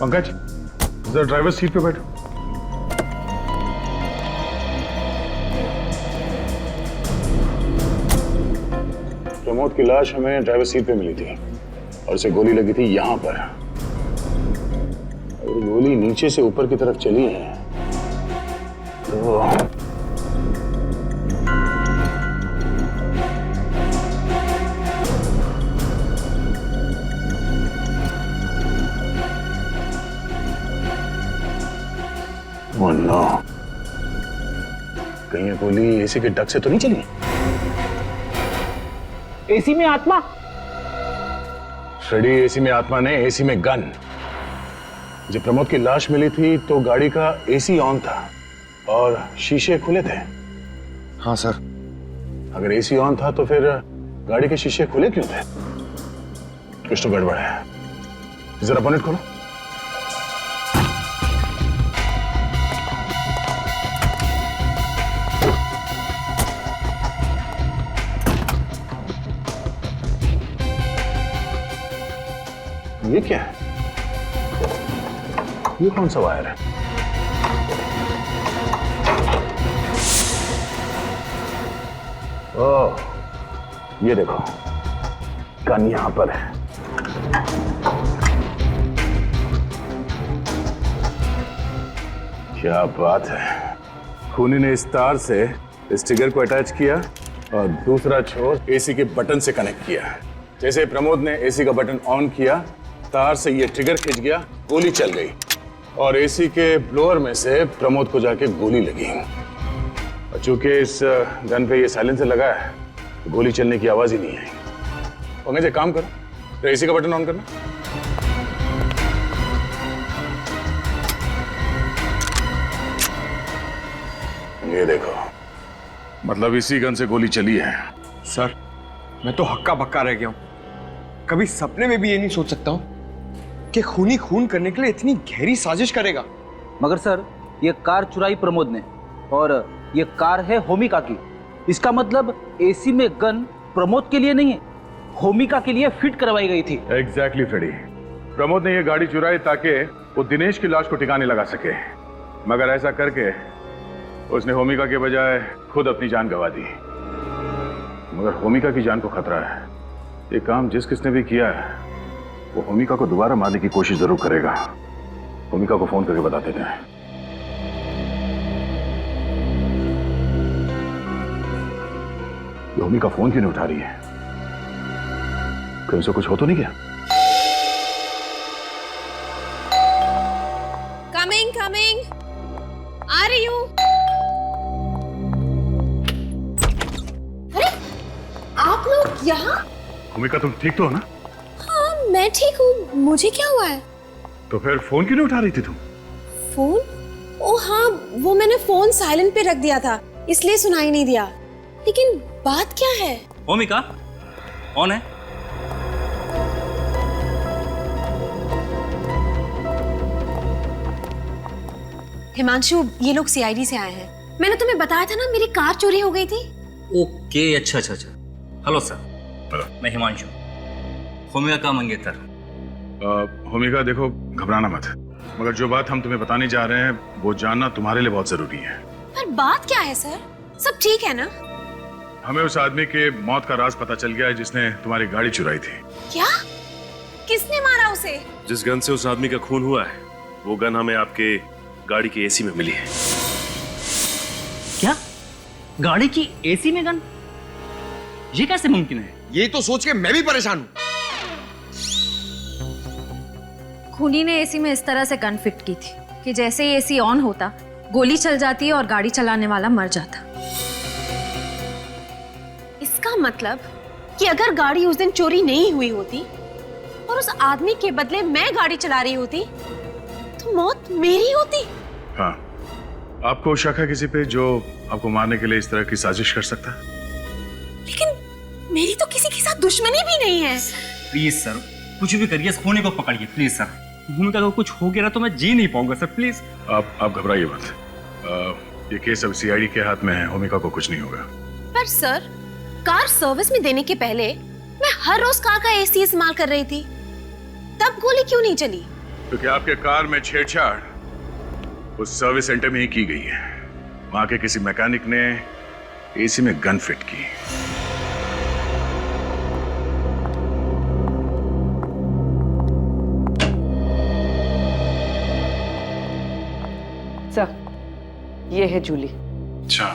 [SPEAKER 1] पंकज, जरा ड्राइवर सीट पे बैठो। प्रमोद की लाश हमें ड्राइवर सीट पे मिली थी और उसे गोली लगी थी यहां पर। अगर गोली नीचे से ऊपर की तरफ चली है तो Oh no. कहीं ये गोली एसी के डक से तो नहीं चली?
[SPEAKER 2] एसी में आत्मा?
[SPEAKER 1] फ्रेडी, एसी में आत्मा नहीं, एसी में गन। जब प्रमोद की लाश मिली थी तो गाड़ी का एसी ऑन था और शीशे खुले थे।
[SPEAKER 2] हाँ सर।
[SPEAKER 1] अगर एसी ऑन था तो फिर गाड़ी के शीशे खुले क्यों थे? कुछ तो गड़बड़ है। जरा बोनेट खोलो। ये क्या है? ये कौन सा वायर है? ओह, ये देखो, गन यहां पर है। क्या बात है। खूनी ने इस तार से इस ट्रिगर को अटैच किया और दूसरा छोर एसी के बटन से कनेक्ट किया। जैसे प्रमोद ने एसी का बटन ऑन किया, तार से ये ट्रिगर खिंच गया, गोली चल गई और एसी के ब्लोअर में से प्रमोद को जाके गोली लगी। और चूंकि इस गन पे ये साइलेंसर लगा है तो गोली चलने की आवाज ही नहीं आई। पंकज, एक काम करो, तो एसी का बटन ऑन करना। ये देखो, मतलब इसी गन से गोली चली है।
[SPEAKER 2] सर, मैं तो हक्का बक्का रह गया हूं। कभी सपने में भी ये नहीं सोच सकता हूं कि खूनी खून करने के लिए इतनी गहरी साजिश करेगा।
[SPEAKER 15] मगर सर, ये कार चुराई प्रमोद ने और ये कार है होमिका की। इसका मतलब एसी में गन प्रमोद के लिए नहीं है, होमिका के लिए फिट करवाई गई थी।
[SPEAKER 1] Exactly Freddy. प्रमोद ने ये गाड़ी चुराई ताकि वो दिनेश की लाश को ठिकाने लगा सके, मगर ऐसा करके उसने होमिका के बजाय खुद अपनी जान गंवा दी। मगर होमिका की जान को खतरा है। ये काम जिस किसने भी किया है वो होमिका को दोबारा मारने की कोशिश जरूर करेगा। होमिका को फोन करके बता देते हैं। होमिका फोन क्यों नहीं उठा रही है? कहीं से कुछ हो तो नहीं गया?
[SPEAKER 4] कमिंग कमिंग, आ रही हूँ। अरे, आप लोग यहाँ?
[SPEAKER 1] होमिका, तुम ठीक तो हो ना?
[SPEAKER 4] हाँ, मैं ठीक हूँ। मुझे क्या हुआ है?
[SPEAKER 1] तो फिर फोन क्यों नहीं उठा रही थी तुम?
[SPEAKER 4] फोन? ओ हाँ, वो मैंने फोन साइलेंट पे रख दिया था, इसलिए सुनाई नहीं दिया। लेकिन बात क्या है?
[SPEAKER 15] होमिका, कौन है?
[SPEAKER 4] हिमांशु, ये लोग सीआईडी से आए हैं। मैंने तुम्हें बताया था ना, मेरी कार चोरी हो गई थी।
[SPEAKER 15] ओके, अच्छा अच्छा अच्छा। Hello sir. हेलो, मैं हिमांशु, होमिका का मंगेतर।
[SPEAKER 1] होमिका, देखो, घबराना मत, मगर जो बात हम तुम्हें बताने जा रहे हैं वो जानना तुम्हारे लिए बहुत जरूरी है।
[SPEAKER 4] पर बात क्या है सर? सब ठीक है ना?
[SPEAKER 1] हमें उस आदमी के मौत का राज पता चल गया है जिसने तुम्हारी गाड़ी चुराई थी।
[SPEAKER 4] क्या? किसने मारा उसे?
[SPEAKER 5] जिस गन से उस आदमी का खून हुआ है वो गन हमें आपके गाड़ी की एसी में मिली है।
[SPEAKER 15] क्या? गाड़ी की एसी में गन? ये कैसे मुमकिन है?
[SPEAKER 13] ये तो सोच के मैं भी परेशान हूं।
[SPEAKER 11] खूनी ने एसी में इस तरह से गन फिट की थी कि जैसे ही एसी ऑन होता गोली चल जाती और गाड़ी चलाने वाला मर जाता।
[SPEAKER 4] इसका मतलब कि अगर गाड़ी उस दिन चोरी नहीं हुई होती और उस आदमी के बदले मैं गाड़ी चला रही होती तो मौत मेरी होती।
[SPEAKER 1] हाँ, आपको शक है किसी पे जो आपको मारने के लिए इस तरह की साजिश कर सकता है?
[SPEAKER 4] लेकिन मेरी तो किसी के साथ दुश्मनी भी नहीं है।
[SPEAKER 15] प्लीज सर, कुछ भी करिए, इस खूनी को पकड़िए प्लीज सर। भूमिका को कुछ हो गया ना तो मैं जी नहीं पाऊंगा सर, प्लीज।
[SPEAKER 1] आप घबराइए मत। ये केस अब सीआईडी के हाथ में है, भूमिका को कुछ नहीं होगा।
[SPEAKER 4] पर सर, कार सर्विस में देने के पहले मैं हर रोज कार का एसी इस्तेमाल कर रही थी, तब गोली क्यों नहीं चली?
[SPEAKER 1] क्योंकि आपके कार में छेड़छाड़ उस सर्विस सेंटर में ही की गई है। वहां के किसी मैकेनिक ने एसी में गन फिट की।
[SPEAKER 17] सर, ये है जूली।
[SPEAKER 1] अच्छा,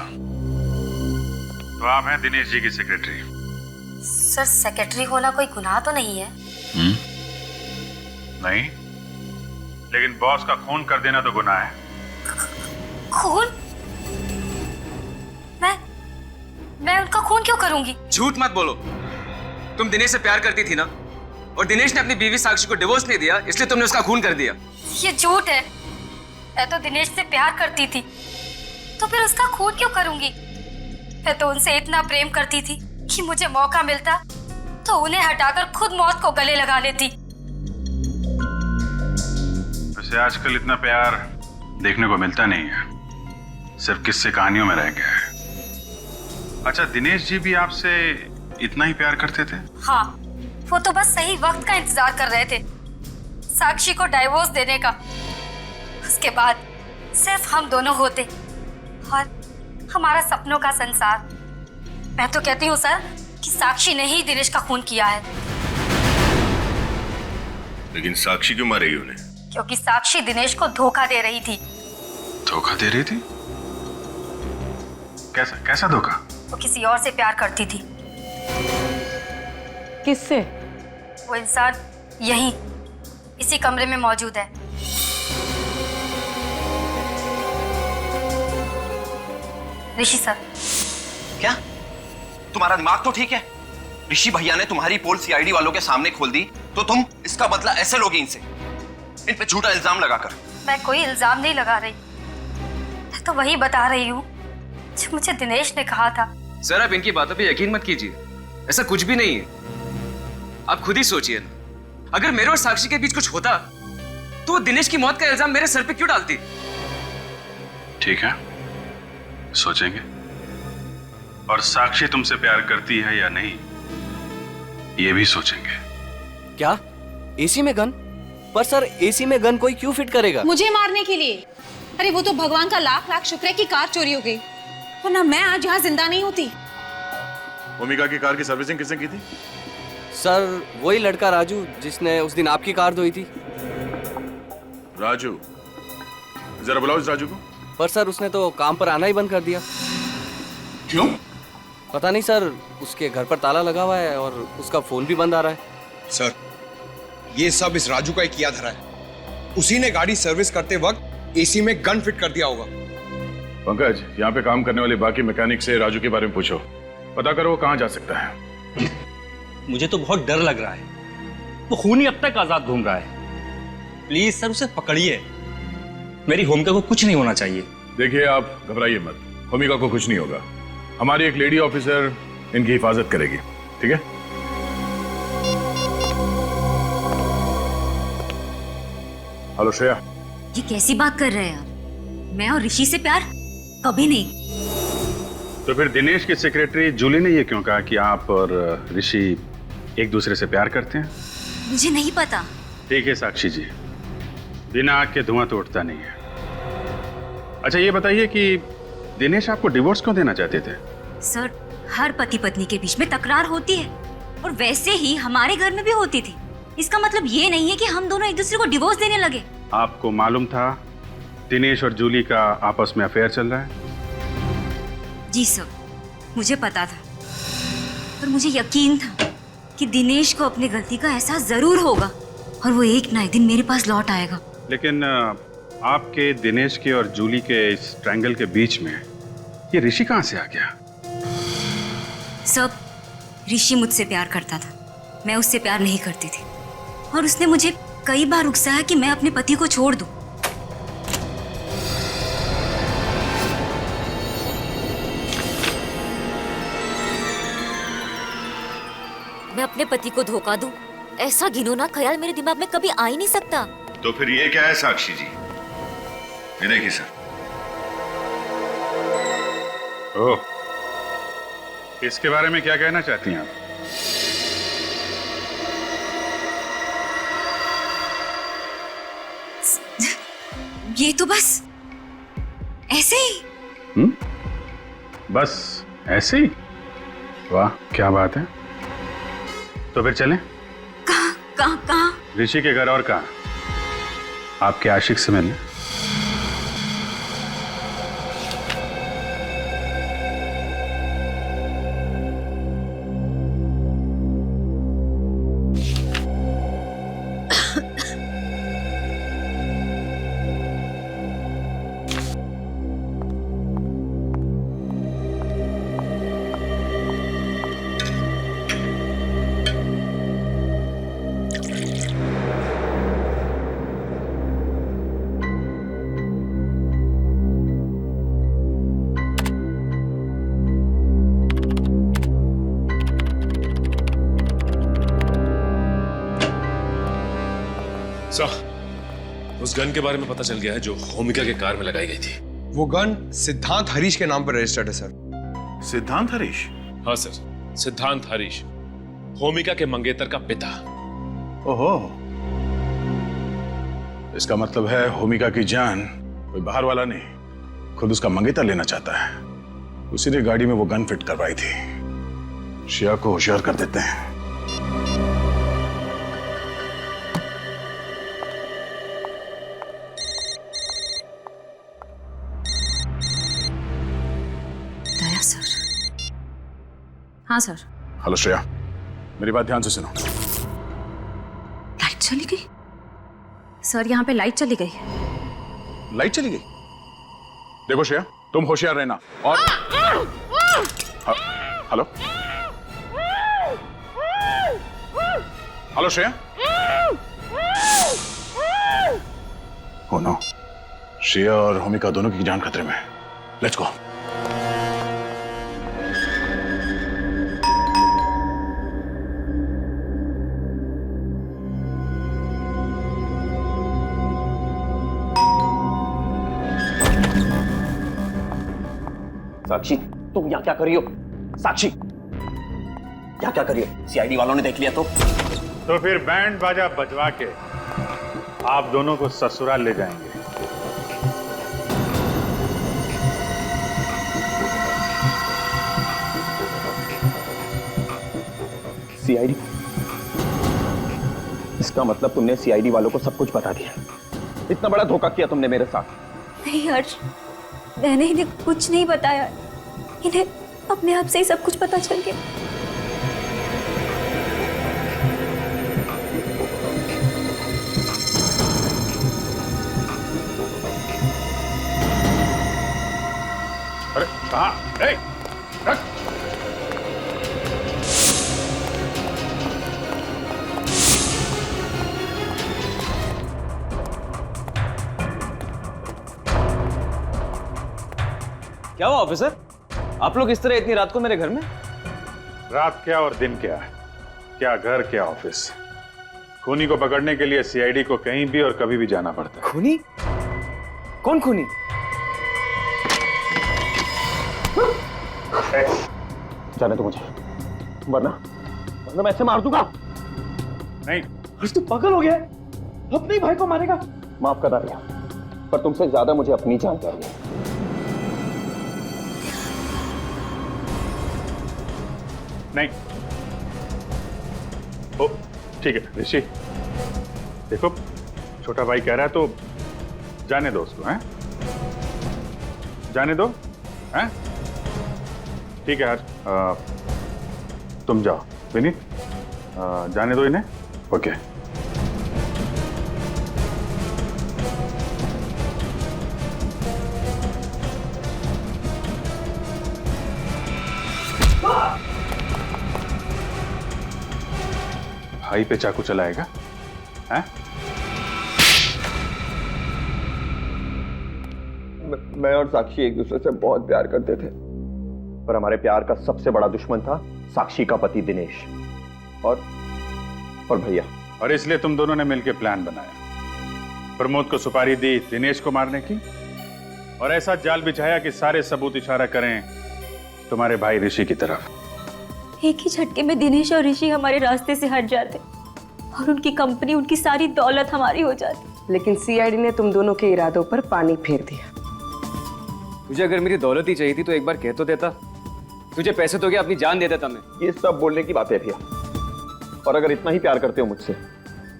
[SPEAKER 1] तो आप हैं दिनेश जी की सेक्रेटरी?
[SPEAKER 11] सर, सेक्रेटरी होना कोई गुनाह तो नहीं है?
[SPEAKER 1] नहीं, लेकिन बॉस का खून कर देना तो गुनाह है।
[SPEAKER 11] खून? मैं उनका खून क्यों करूंगी?
[SPEAKER 8] झूठ मत बोलो। तुम दिनेश से प्यार करती थी ना, और दिनेश ने अपनी बीवी साक्षी को डिवोर्स नहीं दिया, इसलिए तुमने उसका खून कर दिया।
[SPEAKER 11] ये झूठ है। मैं तो दिनेश से प्यार करती थी, तो फिर उसका खून क्यों करूंगी? मैं तो उनसे इतना प्रेम करती थी कि मुझे मौका मिलता तो उन्हें हटाकर खुद मौत को गले लगा लेती।
[SPEAKER 1] वैसे आजकल इतना प्यार देखने को मिलता नहीं है, सिर्फ किस्से कहानियों में रह गया है। अच्छा, दिनेश जी भी आपसे इतना ही प्यार करते थे?
[SPEAKER 11] हाँ, वो तो बस सही वक्त का इंतजार कर रहे थे, साक्षी को डाइवोर्स देने का। उसके बाद सिर्फ हम दोनों होते और हमारा सपनों का संसार। मैं तो कहती हूँ सर कि साक्षी ने ही दिनेश का खून किया है।
[SPEAKER 10] लेकिन साक्षी क्यों मारेगी उन्हें?
[SPEAKER 11] क्योंकि साक्षी दिनेश को धोखा दे रही थी।
[SPEAKER 1] धोखा दे रही थी? कैसा धोखा?
[SPEAKER 11] वो किसी और से प्यार करती थी।
[SPEAKER 17] किससे?
[SPEAKER 11] वो इंसान यहीं इसी कमरे में मौजूद है। ऋषि सर।
[SPEAKER 2] क्या? तुम्हारा दिमाग तो ठीक है? ऋषि भैया ने तुम्हारी पोल सीआईडी वालों के सामने खोल दी, तो तुम इसका बदला ऐसे लोगे इनसे, इन पे झूठा इल्जाम लगाकर।
[SPEAKER 11] मैं कोई इल्जाम नहीं लगा रही, मैं तो वही बता रही हूँ जो मुझे दिनेश ने कहा था।
[SPEAKER 8] सर, आप इनकी बातों पे यकीन मत कीजिए, ऐसा कुछ भी नहीं है। आप खुद ही सोचिए ना, अगर मेरे और साक्षी के बीच कुछ होता तो वो दिनेश की मौत का इल्जाम मेरे सर पे क्यों डालती?
[SPEAKER 1] ठीक है, सोचेंगे। और साक्षी तुमसे प्यार करती है या नहीं, ये भी सोचेंगे।
[SPEAKER 2] क्या? एसी में गन? पर सर, एसी में गन कोई क्यों फिट करेगा?
[SPEAKER 4] मुझे मारने के लिए। अरे वो तो भगवान का लाख लाख शुक्र है कि कार चोरी हो गई, वरना मैं आज यहाँ जिंदा नहीं होती।
[SPEAKER 1] भूमिका की कार की सर्विसिंग किसने की थी?
[SPEAKER 2] सर, वही लड़का राजू जिसने उस दिन आपकी कार धोई थी।
[SPEAKER 1] राजू? जरा बुलाओ इस राजू को।
[SPEAKER 2] पर सर, उसने तो काम पर आना ही बंद कर दिया।
[SPEAKER 1] क्यों?
[SPEAKER 2] पता नहीं सर, उसके घर पर ताला लगा हुआ है और उसका फोन भी बंद आ रहा है।
[SPEAKER 13] सर, ये सब इस राजू का ही किया धरा है। उसी ने गाड़ी सर्विस करते वक्त एसी में गन फिट कर दिया होगा।
[SPEAKER 1] पंकज, यहाँ पे काम करने वाले बाकी मैकेनिक से राजू के बारे में पूछो, पता करो वो कहाँ जा सकता है।
[SPEAKER 15] मुझे तो बहुत डर लग रहा है, वो खूनी अब तक आजाद घूम रहा है। प्लीज सर, उसे पकड़िए, मेरी भूमिका को कुछ नहीं होना चाहिए।
[SPEAKER 1] देखिए, आप घबराइए मत, भूमिका को कुछ नहीं होगा। हमारी एक लेडी ऑफिसर इनकी हिफाजत करेगी, ठीक है? हेलो श्रेया।
[SPEAKER 11] ये कैसी बात कर रहे हैं आप? मैं और ऋषि से प्यार कभी नहीं।
[SPEAKER 6] तो फिर दिनेश की सेक्रेटरी जूली ने ये क्यों कहा कि आप और ऋषि एक दूसरे से प्यार करते हैं?
[SPEAKER 11] मुझे नहीं पता।
[SPEAKER 6] ठीक है साक्षी जी, बिना आग के धुआं तो उठता नहीं है। अच्छा, ये बताइए कि दिनेश आपको डिवोर्स क्यों देना चाहते थे?
[SPEAKER 11] सर, हर पति पत्नी के बीच में तकरार होती है, और वैसे ही हमारे घर में भी होती थी। इसका मतलब ये नहीं है कि हम दोनों एक दूसरे को डिवोर्स देने लगे।
[SPEAKER 6] आपको मालूम था दिनेश और जूली का आपस में अफेयर चल रहा है?
[SPEAKER 11] जी सर, मुझे पता था, पर मुझे यकीन था कि दिनेश को अपनी गलती का एहसास जरूर होगा और वो एक ना एक दिन मेरे पास लौट आएगा।
[SPEAKER 6] लेकिन आपके, दिनेश के और जूली के इस ट्रायंगल के बीच में ये ऋषि कहाँ से आ गया?
[SPEAKER 11] सब ऋषि मुझसे प्यार करता था, मैं उससे प्यार नहीं करती थी, और उसने मुझे कई बार उकसाया कि मैं अपने पति को छोड़ दूं।
[SPEAKER 18] मैं अपने पति को धोखा दूं, ऐसा घिनौना ख्याल मेरे दिमाग में कभी आ ही नहीं सकता।
[SPEAKER 10] तो फिर ये क्या है साक्षी जी? ये देखिए सर।
[SPEAKER 6] ओह, इसके बारे में क्या कहना चाहती हैं आप?
[SPEAKER 11] ये तो बस ऐसे ही।
[SPEAKER 6] बस ऐसे ही? वाह, क्या बात है। तो फिर चलें?
[SPEAKER 11] कहाँ?
[SPEAKER 6] ऋषि के घर, और कहाँ? आपके आशिक से मिलने।
[SPEAKER 5] उस गन के बारे में पता चल गया है जो होमिका के कार में लगाई गई थी।
[SPEAKER 13] वो गन सिद्धांत हरीश के नाम पर रजिस्टर्ड है सर।
[SPEAKER 1] सिद्धांत हरीश?
[SPEAKER 5] हाँ सर, सिद्धांत हरीश, होमिका के मंगेतर का पिता।
[SPEAKER 1] ओहो, इसका मतलब है होमिका की जान कोई बाहर वाला नहीं, खुद उसका मंगेतर लेना चाहता है। उसी ने गाड़ी में वो गन फिट करवाई थी। शिया को होशियार कर देते हैं।
[SPEAKER 4] हाँ सर।
[SPEAKER 1] हेलो श्रेया, मेरी बात ध्यान से सुनो।
[SPEAKER 4] लाइट चली गई? सर, यहाँ पे लाइट चली गई।
[SPEAKER 1] लाइट चली गई? देखो श्रेया, तुम होशियार रहना। और हेलो हेलो श्रेया। हो नो, श्रेया और होमिका दोनों की जान खतरे में है। Let's go.
[SPEAKER 19] साक्षी, तुम यहाँ क्या कर रही हो? साक्षी, यहाँ क्या कर रही हो? सीआईडी वालों ने देख लिया तो
[SPEAKER 6] फिर बैंड बाजा बजवा के आप दोनों को ससुराल ले जाएंगे।
[SPEAKER 19] सीआईडी? इसका मतलब तुमने सीआईडी वालों को सब कुछ बता दिया। इतना बड़ा धोखा किया तुमने मेरे साथ।
[SPEAKER 11] नहीं हर्ष, मैंने इन्हें कुछ नहीं बताया। इन्हें अपने आप से ही सब कुछ पता चल गया।
[SPEAKER 6] अरे कहाँ?
[SPEAKER 8] क्या हुआ ऑफिसर? आप लोग इस तरह इतनी रात को मेरे घर में?
[SPEAKER 6] रात क्या और दिन क्या, क्या घर क्या ऑफिस। खूनी को पकड़ने के लिए सीआईडी को कहीं भी और कभी भी जाना पड़ता है।
[SPEAKER 8] खूनी? कौन खूनी?
[SPEAKER 19] जाने दो मुझे, वरना मैं ऐसे मार दूंगा।
[SPEAKER 6] नहीं,
[SPEAKER 19] तू पागल हो गया है? अपने भाई को मारेगा? माफ कर रहा, पर तुमसे ज्यादा मुझे अपनी जान चाहिए।
[SPEAKER 6] नहीं। ओ ठीक है ऋषि, देखो छोटा भाई कह रहा है तो जाने दो उसको, हैं? जाने दो, हैं? ठीक है यार, तुम जाओ विनीत, जाने दो इन्हें। ओके। भाई पे चाकू चलाएगा, हैं?
[SPEAKER 19] मैं और साक्षी एक दूसरे से बहुत प्यार करते थे, पर हमारे प्यार का सबसे बड़ा दुश्मन था साक्षी का पति दिनेश और भैया।
[SPEAKER 6] और इसलिए तुम दोनों ने मिलकर प्लान बनाया, प्रमोद को सुपारी दी दिनेश को मारने की, और ऐसा जाल बिछाया कि सारे सबूत इशारा करें तुम्हारे भाई ऋषि की तरफ।
[SPEAKER 18] एक ही झटके में दिनेश और ऋषि हमारे रास्ते से हट जाते और उनकी कंपनी, उनकी सारी दौलत हमारी हो जाती।
[SPEAKER 17] लेकिन सीआईडी ने तुम दोनों के इरादों पर पानी फेर दिया।
[SPEAKER 8] तुझे अगर मेरी दौलत ही चाहिए थी तो एक बार कह तो देता। तुझे पैसे तो क्या अपनी जान दे देता मैं।
[SPEAKER 19] ये सब बोलने की बात है भैया, और अगर इतना ही प्यार करते हो मुझसे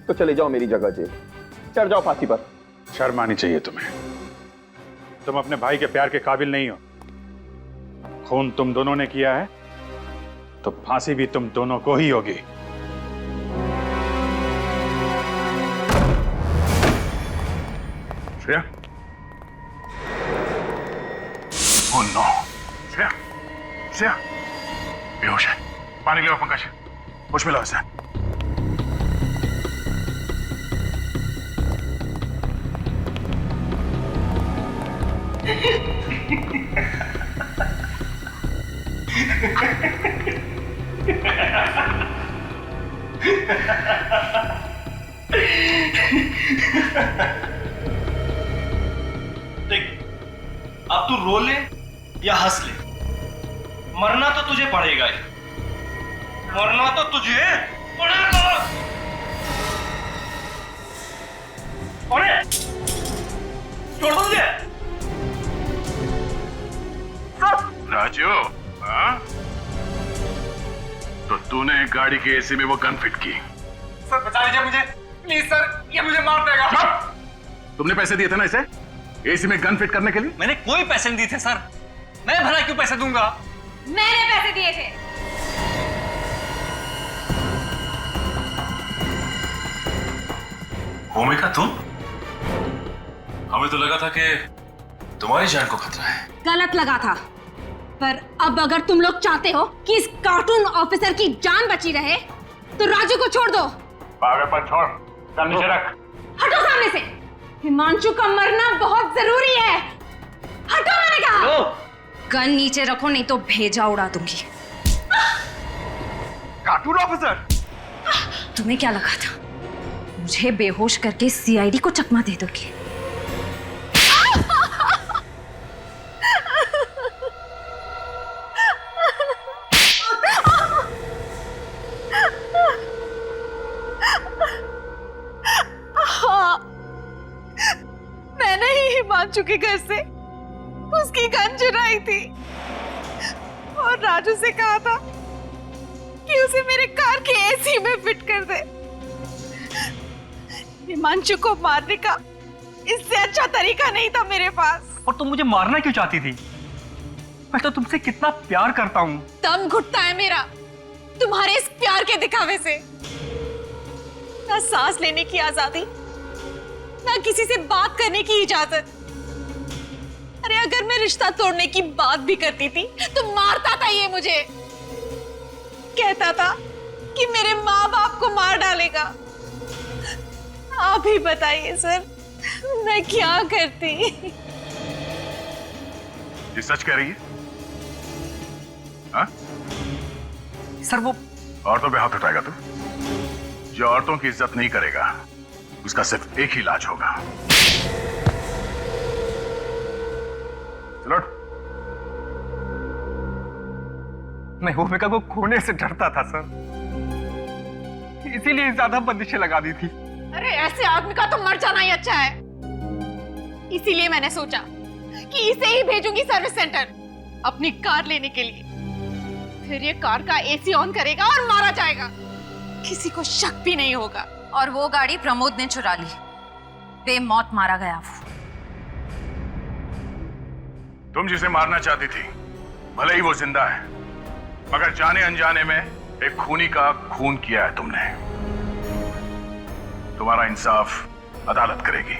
[SPEAKER 19] तो चले जाओ मेरी जगह जेल, चढ़ जाओ फांसी पर।
[SPEAKER 6] शर्म आनी चाहिए तुम्हें, तुम अपने भाई के प्यार के काबिल नहीं हो। खून तुम दोनों ने किया है तो फांसी भी तुम दोनों को ही होगी।
[SPEAKER 1] श्रेया, ओह नो, श्रेया, श्रेया बेहोश है। पानी ले आओ पंकज, होश में लाओ इसे।
[SPEAKER 2] देख, अब तू रो ले या हंस ले, मरना तो तुझे पड़ेगा ही। मरना तो तुझे पड़ेगा। अरे छोड़ दो मुझे।
[SPEAKER 1] राजू, हाँ? तो तूने गाड़ी के एसी में वो गन फिट की?
[SPEAKER 3] सर बचा लीजिए मुझे प्लीज सर, ये मुझे मार देगा।
[SPEAKER 1] तुमने पैसे दिए थे ना इसे एसी में गन फिट करने के लिए?
[SPEAKER 2] मैंने कोई पैसे नहीं दिए थे सर, मैं भला क्यों पैसे दूंगा?
[SPEAKER 11] मैंने पैसे दिए थे।
[SPEAKER 5] भूमिका तुम? हमें तो लगा था कि तुम्हारी जान को खतरा है।
[SPEAKER 4] गलत लगा था, पर अब अगर तुम लोग चाहते हो कि इस कार्टून ऑफिसर की जान बची रहे तो राजू को छोड़ दो।
[SPEAKER 6] पागलपन छोड़, गन नीचे रख।
[SPEAKER 4] हटो सामने से, हिमांशु का मरना बहुत जरूरी है। हटो मैंने कहा। गन नीचे रखो नहीं तो भेजा उड़ा दूंगी।
[SPEAKER 3] कार्टून ऑफिसर,
[SPEAKER 4] तुम्हें क्या लगा था मुझे बेहोश करके सीआईडी को चकमा दे दोगे?
[SPEAKER 12] मैंने ही हिमांशु के घर से उसकी गन चुराई थी और राजू से कहा था कि उसे मेरे कार के एसी में फिट कर दे। हिमांशु को मारने का इससे अच्छा तरीका नहीं था मेरे पास।
[SPEAKER 2] और तुम मुझे मारना क्यों चाहती थी? मैं तो तुमसे कितना प्यार करता हूँ।
[SPEAKER 12] दम घुटता है मेरा तुम्हारे इस प्यार के दिखावे से। ना सांस लेने की आजादी, ना किसी से बात करने की इजाजत। अरे अगर मैं रिश्ता तोड़ने की बात भी करती थी तो मारता था ये मुझे। कहता था कि मेरे माँ बाप को मार डालेगा। आप ही बताइए सर, मैं क्या करती?
[SPEAKER 1] ये सच कह रही है? हाँ?
[SPEAKER 2] सर वो
[SPEAKER 1] औरतों पे हाथ उठाएगा तू? जो औरतों की इज्जत नहीं करेगा उसका सिर्फ एक ही इलाज होगा। चलो।
[SPEAKER 3] मैं भूमिका को खोने से डरता था सर, इसीलिए ज्यादा बंदिशें लगा दी थी।
[SPEAKER 12] अरे ऐसे आदमी का तो मर जाना ही अच्छा है। इसीलिए मैंने सोचा कि इसे ही भेजूंगी सर्विस सेंटर अपनी कार लेने के लिए।
[SPEAKER 4] फिर ये कार का एसी ऑन करेगा और मारा जाएगा। किसी को शक भी नहीं होगा।
[SPEAKER 11] और वो गाड़ी प्रमोद ने चुरा ली, बेमौत मारा गया वो।
[SPEAKER 1] तुम जिसे मारना चाहती थी भले ही वो जिंदा है, मगर जाने अनजाने में एक खूनी का खून किया है तुमने। तुम्हारा इंसाफ अदालत करेगी।